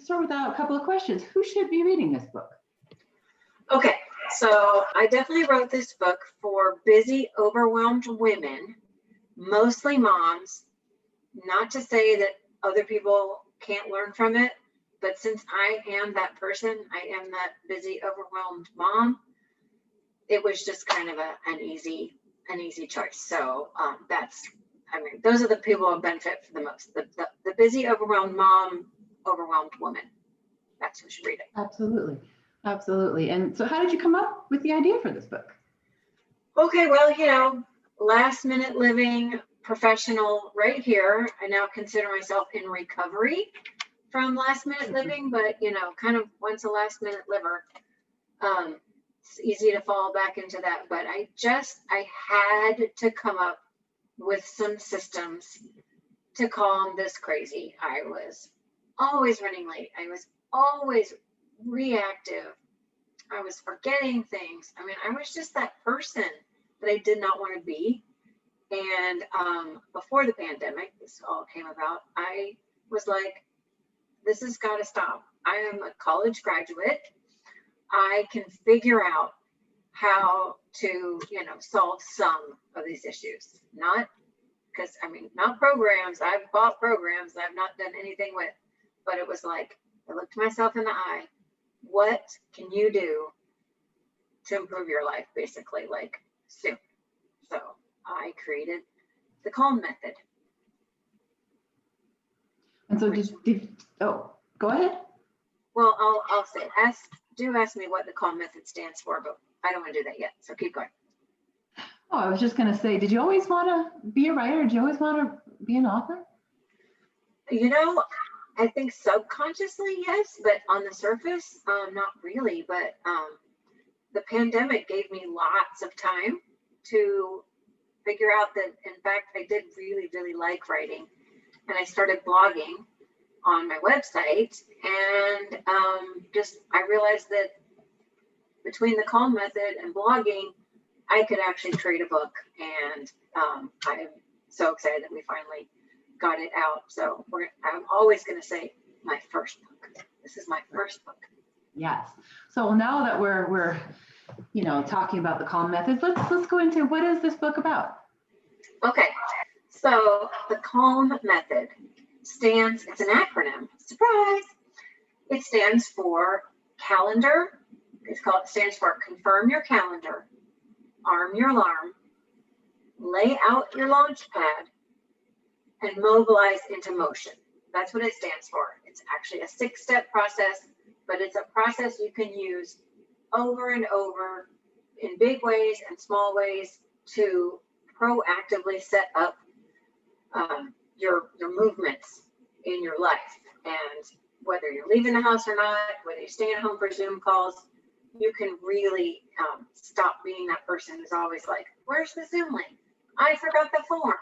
start with a couple of questions. Who should be reading this book? Okay, so I definitely wrote this book for busy, overwhelmed women, mostly moms. Not to say that other people can't learn from it, but since I am that person, I am that busy, overwhelmed mom, it was just kind of an easy choice. So those are the people who benefit for the most. The busy, overwhelmed mom, overwhelmed woman. That's who should read it. Absolutely. Absolutely. And so how did you come up with the idea for this book? Okay, well, last minute living professional right here. I now consider myself in recovery from last minute living, but kind of once a last minute liver, it's easy to fall back into that. But I had to come up with some systems to calm this crazy. I was always running late. I was always reactive. I was forgetting things. I mean, I was just that person that I did not want to be. And before the pandemic, this all came about, I was like, this has got to stop. I am a college graduate. I can figure out how to, solve some of these issues. Not programs. I've bought programs that I've not done anything with, but it was like, I looked myself in the eye. What can you do to improve your life, basically, like soon? So I created the Calm Method. And so go ahead. Well, I'll say, ask me what the Calm Method stands for, but I don't want to do that yet. So keep going. Oh, I was just going to say, did you always want to be a writer? Did you always want to be an author? I think subconsciously, yes, but on the surface, not really. But the pandemic gave me lots of time to figure out that, in fact, I did really, really like writing. And I started blogging on my website. And I realized that between the Calm Method and blogging, I could actually create a book. And I'm so excited that we finally got it out. So I'm always going to say my first book. This is my first book. Yes. So now that we're talking about the Calm Method, let's go into what is this book about? Okay. So the Calm Method it's an acronym. Surprise. It stands for calendar. It stands for confirm your calendar, arm your alarm, lay out your launch pad, and mobilize into motion. That's what it stands for. It's actually a 6-step process, but it's a process you can use over and over in big ways and small ways to proactively set up your movements in your life. And whether you're leaving the house or not, whether you're staying at home for Zoom calls, you can really stop being that person who's always like, where's the Zoom link? I forgot the form.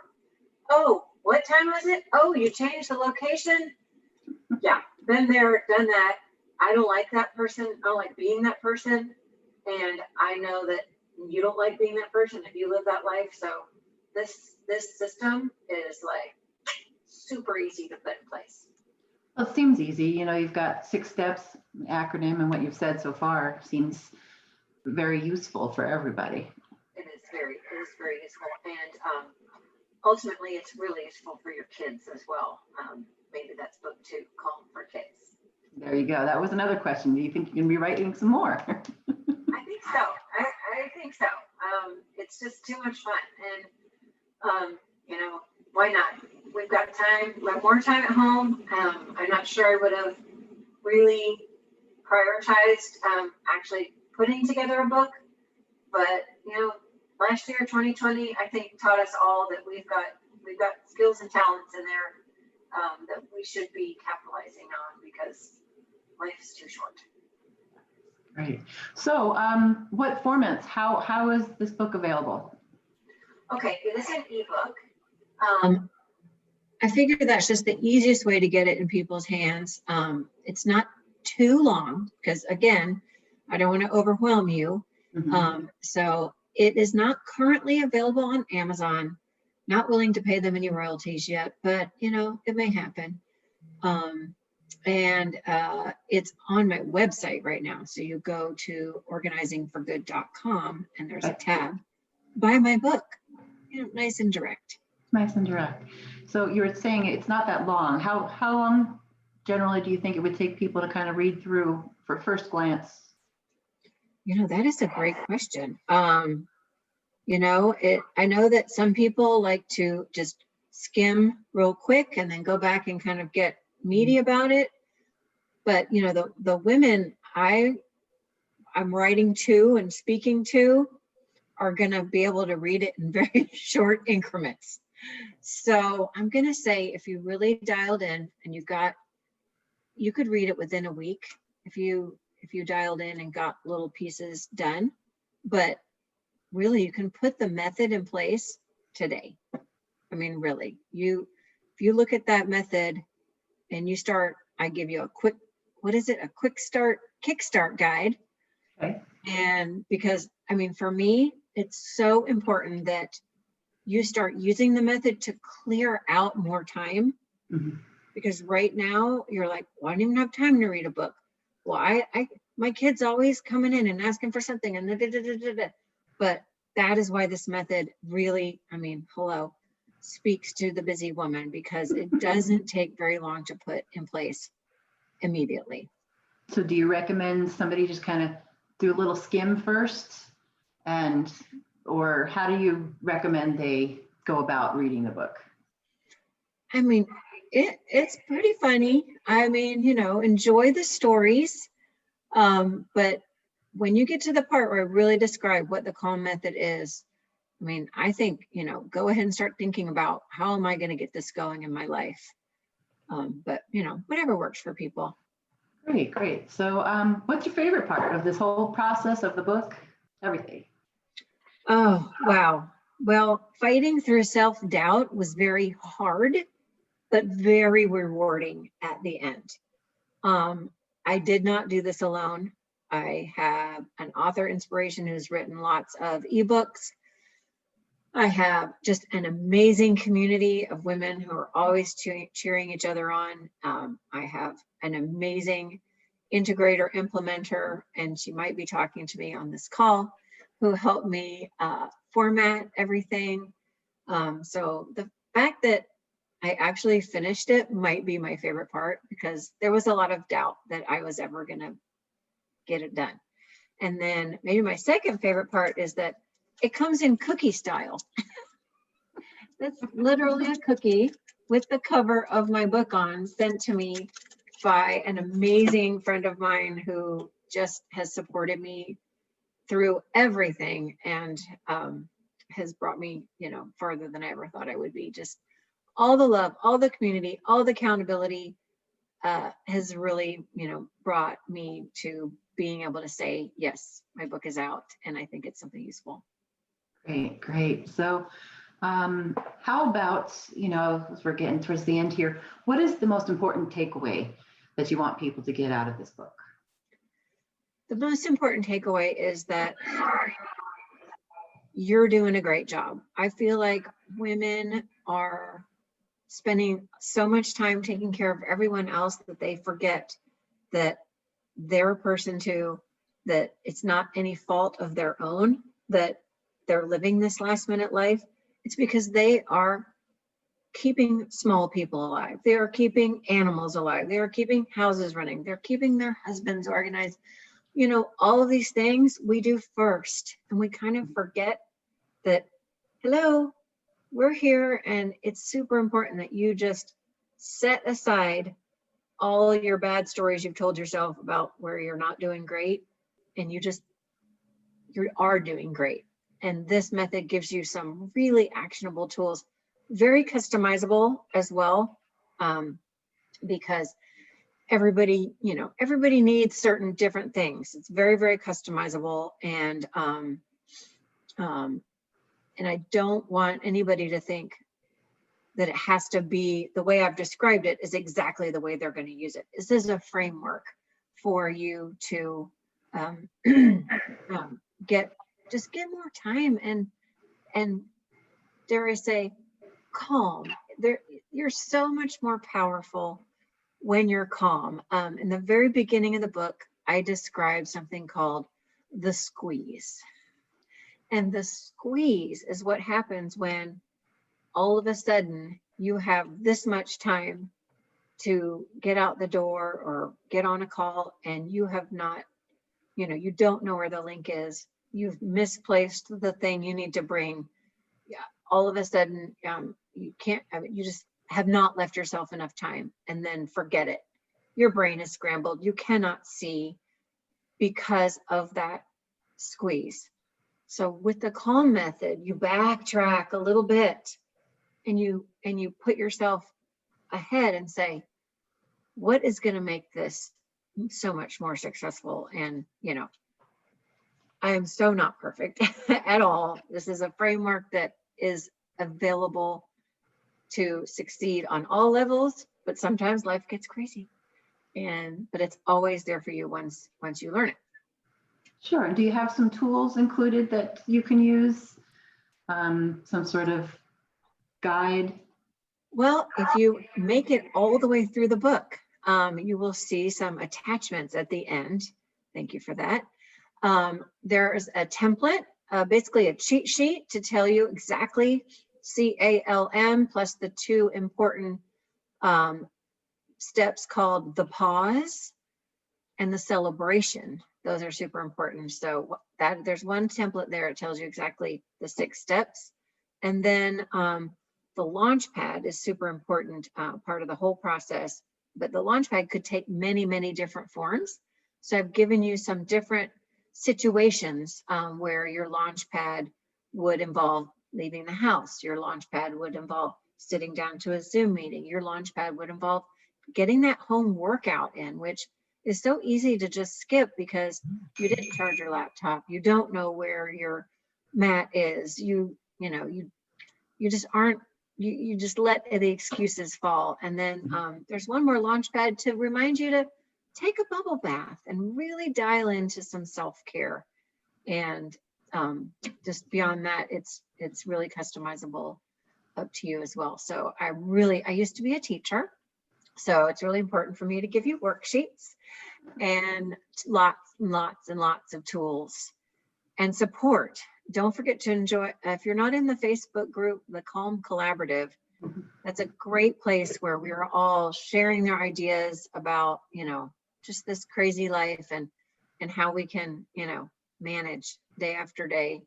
Oh, what time was it? Oh, you changed the location? Yeah, been there, done that. I don't like that person. I don't like being that person. And I know that you don't like being that person if you live that life. So this system is like super easy to put in place. Well, it seems easy. You've got 6 steps, acronym, and what you've said so far seems very useful for everybody. It is very useful. And ultimately, it's really useful for your kids as well. Maybe that's book 2, Calm for Kids. There you go. That was another question. Do you think you can be writing some more? I think so. I think so. It's just too much fun. And, why not? We've got time, more time at home. I'm not sure I would have really prioritized actually putting together a book. But, last year, 2020, I think taught us all that we've got skills and talents in there that we should be capitalizing on because life is too short. Right. So what formats, how is this book available? Okay, it is an ebook. I figure that's just the easiest way to get it in people's hands. It's not too long because, again, I don't want to overwhelm you. Mm-hmm. So it is not currently available on Amazon. Not willing to pay them any royalties yet, but it may happen. And it's on my website right now. So you go to organizingforgood.com and there's a tab, buy my book, nice and direct. Nice and direct. So you were saying it's not that long. How long generally do you think it would take people to kind of read through for first glance? That is a great question. I know that some people like to just skim real quick and then go back and kind of get meaty about it. But the women I'm writing to and speaking to are going to be able to read it in very short increments. So I'm going to say, if you really dialed in and you could read it within a week if you dialed in and got little pieces done. But really, you can put the method in place today. I mean, really, if you look at that method and you start, I give you a quick, a quick start, kickstart guide. Okay. And because, I mean, for me, it's so important that you start using the method to clear out more time. Mm-hmm. Because right now you're like, well, I don't even have time to read a book. Well, my kid's always coming in and asking for something and but that is why this method really, I mean, speaks to the busy woman, because it doesn't take very long to put in place immediately. So do you recommend somebody just kind of do a little skim first, or how do you recommend they go about reading the book? I mean, it's pretty funny. I mean, enjoy the stories. But when you get to the part where I really describe what the calm method is, I mean, I think, go ahead and start thinking about, how am I going to get this going in my life? But, whatever works for people. Great. So what's your favorite part of this whole process of the book? Everything. Oh, wow. Well, fighting through self-doubt was very hard, but very rewarding at the end. I did not do this alone. I have an author inspiration who's written lots of ebooks. I have just an amazing community of women who are always cheering each other on. I have an amazing integrator implementer, and she might be talking to me on this call, who helped me format everything. So the fact that I actually finished it might be my favorite part, because there was a lot of doubt that I was ever going to get it done. And then maybe my second favorite part is that it comes in cookie style. That's literally a cookie with the cover of my book on, sent to me by an amazing friend of mine who just has supported me through everything, and has brought me, farther than I ever thought I would be. Just all the love, all the community, all the accountability has really, brought me to being able to say, yes, my book is out, and I think it's something useful. Great. So how about, as we're getting towards the end here, what is the most important takeaway that you want people to get out of this book? The most important takeaway is that you're doing a great job. I feel like women are spending so much time taking care of everyone else that they forget that they're a person too, that it's not any fault of their own that they're living this last minute life. It's because they are keeping small people alive. They are keeping animals alive. They are keeping houses running. They're keeping their husbands organized. All of these things we do first, and we kind of forget that, hello, we're here, and it's super important that you just set aside all your bad stories you've told yourself about where you're not doing great, and you are doing great. And this method gives you some really actionable tools, very customizable as well, because everybody needs certain different things. It's very, very customizable, and I don't want anybody to think that it has to be the way I've described it is exactly the way they're going to use it. This is a framework for you to get more time and dare I say, calm. You're so much more powerful when you're calm. In the very beginning of the book, I described something called the squeeze. And the squeeze is what happens when all of a sudden you have this much time to get out the door or get on a call, and you have not, you don't know where the link is. You've misplaced the thing you need to bring. Yeah, all of a sudden, you can't, you just have not left yourself enough time, and then forget it. Your brain is scrambled. You cannot see because of that squeeze. So with the calm method, you backtrack a little bit, and you put yourself ahead and say, what is going to make this so much more successful? And I am so not perfect at all. This is a framework that is available to succeed on all levels, but sometimes life gets crazy, but it's always there for you once you learn it. Sure. And do you have some tools included that you can use? Some sort of guide? Well, if you make it all the way through the book, you will see some attachments at the end. Thank you for that. There's a template, basically a cheat sheet to tell you exactly CALM plus the 2 important steps called the pause and the celebration. Those are super important. So there's one template there. It tells you exactly the 6 steps. And then the launch pad is super important part of the whole process. But the launch pad could take many, many different forms. So I've given you some different situations where your launch pad would involve leaving the house. Your launch pad would involve sitting down to a Zoom meeting. Your launch pad would involve getting that home workout in, which is so easy to just skip because you didn't charge your laptop. You don't know where your mat is. You just aren't, you just let the excuses fall. And then there's one more launch pad to remind you to take a bubble bath and really dial into some self-care. And just beyond that, it's really customizable up to you as well. So I used to be a teacher, so it's really important for me to give you worksheets and lots and lots of tools and support. Don't forget to enjoy, if you're not in the Facebook group, the Calm Collaborative, that's a great place where we're all sharing their ideas about, just this crazy life and how we can, manage day after day,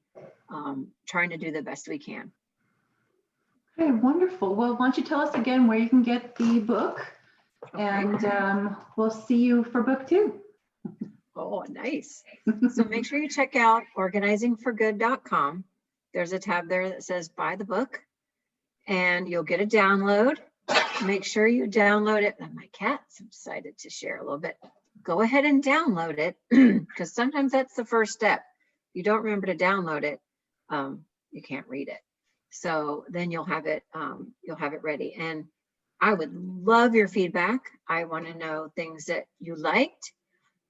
trying to do the best we can. Okay, wonderful. Well, why don't you tell us again where you can get the book? Okay. And we'll see you for book 2. Oh, nice. So make sure you check out organizingforgood.com. There's a tab there that says buy the book, and you'll get a download. Make sure you download it. My cats have decided to share a little bit. Go ahead and download it because sometimes that's the first step. If you don't remember to download it, you can't read it. So then you'll have it ready. And I would love your feedback. I want to know things that you liked,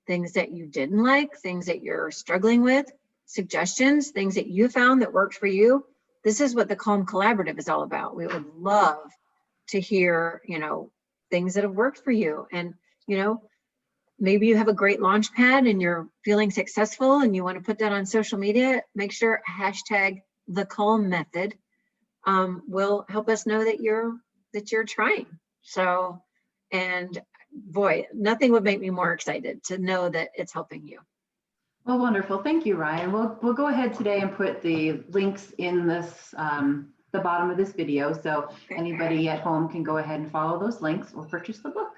things that you didn't like, things that you're struggling with, suggestions, things that you found that worked for you. This is what the Calm Collaborative is all about. We would love to hear, things that have worked for you. And, maybe you have a great launch pad and you're feeling successful and you want to put that on social media. Make sure #the Calm Method will help us know that you're trying. So, and boy, nothing would make me more excited to know that it's helping you. Well, wonderful. Thank you, Ryan. We'll go ahead today and put the links in this the bottom of this video, so anybody at home can go ahead and follow those links or purchase the book.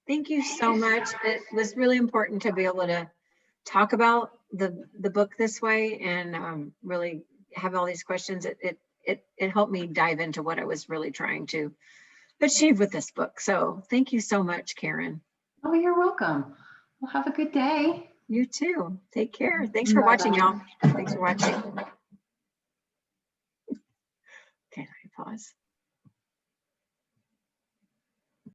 Thank you so much. It was really important to be able to talk about the book this way and really have all these questions. It helped me dive into what I was really trying to achieve with this book. So thank you so much, Karen. Oh, you're welcome. Well, have a good day. You too. Take care. Thanks for watching, y'all. Thanks for watching. Okay, let me pause.